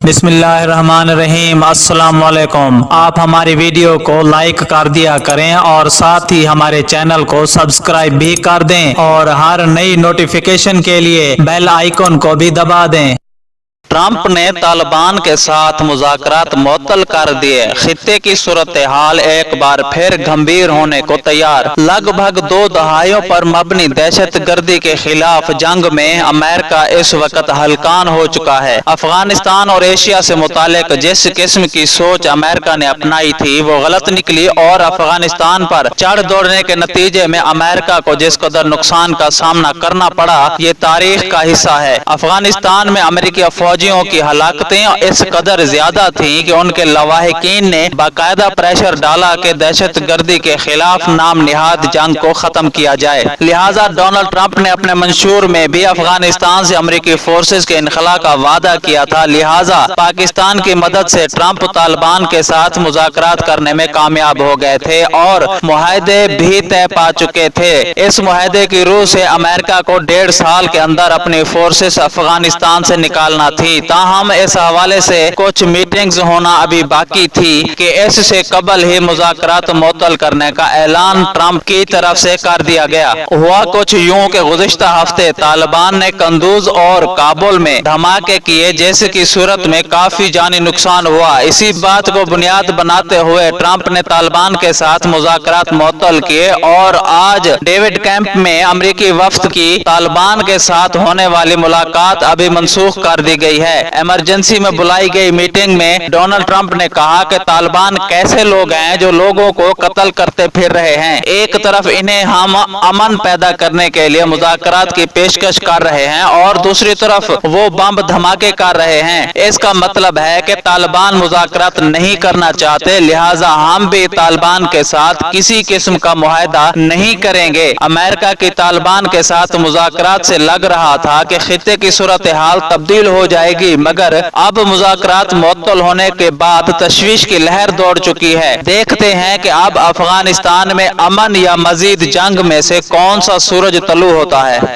بسم اللہ الرحمن الرحیم۔ السلام علیکم۔ آپ ہماری ویڈیو کو لائک کر دیا کریں اور ساتھ ہی ہمارے چینل کو سبسکرائب بھی کر دیں اور ہر نئی نوٹیفیکیشن کے لیے بیل آئیکن کو بھی دبا دیں۔ ٹرمپ نے طالبان کے ساتھ مذاکرات معطل کر دیے۔ خطے کی صورتحال ایک بار پھر گھمبیر ہونے کو تیار۔ لگ بھگ 2 دہائیوں پر مبنی دہشت گردی کے خلاف جنگ میں امریکہ اس وقت ہلکان ہو چکا ہے۔ افغانستان اور ایشیا سے متعلق جس قسم کی سوچ امریکہ نے اپنائی تھی وہ غلط نکلی اور افغانستان پر چڑھ دوڑنے کے نتیجے میں امریکہ کو جس قدر نقصان کا سامنا کرنا پڑا یہ تاریخ کا حصہ ہے۔ افغانستان میں امریکی فوجیوں کی ہلاکتیں اس قدر زیادہ تھیں کہ ان کے لواحقین نے باقاعدہ پریشر ڈالا کہ دہشت گردی کے خلاف نام نہاد جنگ کو ختم کیا جائے۔ لہٰذا ڈونلڈ ٹرمپ نے اپنے منشور میں بھی افغانستان سے امریکی فورسز کے انخلاء کا وعدہ کیا تھا۔ لہٰذا پاکستان کی مدد سے ٹرمپ طالبان کے ساتھ مذاکرات کرنے میں کامیاب ہو گئے تھے اور معاہدے بھی طے پا چکے تھے۔ اس معاہدے کی روح سے امریکہ کو 1.5 سال کے اندر اپنی فورسز افغانستان سے نکالنا تھی۔ تاہم اس حوالے سے کچھ میٹنگز ہونا ابھی باقی تھی کہ اس سے قبل ہی مذاکرات معطل کرنے کا اعلان ٹرمپ کی طرف سے کر دیا گیا۔ ہوا کچھ یوں کہ گزشتہ ہفتے طالبان نے قندوز اور کابل میں دھماکے کیے جس کی صورت میں کافی جانی نقصان ہوا۔ اسی بات کو بنیاد بناتے ہوئے ٹرمپ نے طالبان کے ساتھ مذاکرات معطل کیے اور آج ڈیوڈ کیمپ میں امریکی وفد کی طالبان کے ساتھ ہونے والی ملاقات ابھی منسوخ کر دی گئی ہے۔ ایمرجنسی میں بلائی گئی میٹنگ میں ڈونلڈ ٹرمپ نے کہا کہ طالبان کیسے لوگ ہیں جو لوگوں کو قتل کرتے پھر رہے ہیں۔ ایک طرف انہیں ہم امن پیدا کرنے کے لیے مذاکرات کی پیشکش کر رہے ہیں اور دوسری طرف وہ بم دھماکے کر رہے ہیں۔ اس کا مطلب ہے کہ طالبان مذاکرات نہیں کرنا چاہتے، لہٰذا ہم بھی طالبان کے ساتھ کسی قسم کا معاہدہ نہیں کریں گے۔ امریکہ کی طالبان کے ساتھ مذاکرات سے لگ رہا تھا کہ خطے کی صورتحال تبدیل ہو جائے گی، مگر اب مذاکرات معطل ہونے کے بعد تشویش کی لہر دوڑ چکی ہے۔ دیکھتے ہیں کہ اب افغانستان میں امن یا مزید جنگ میں سے کون سا سورج طلوع ہوتا ہے۔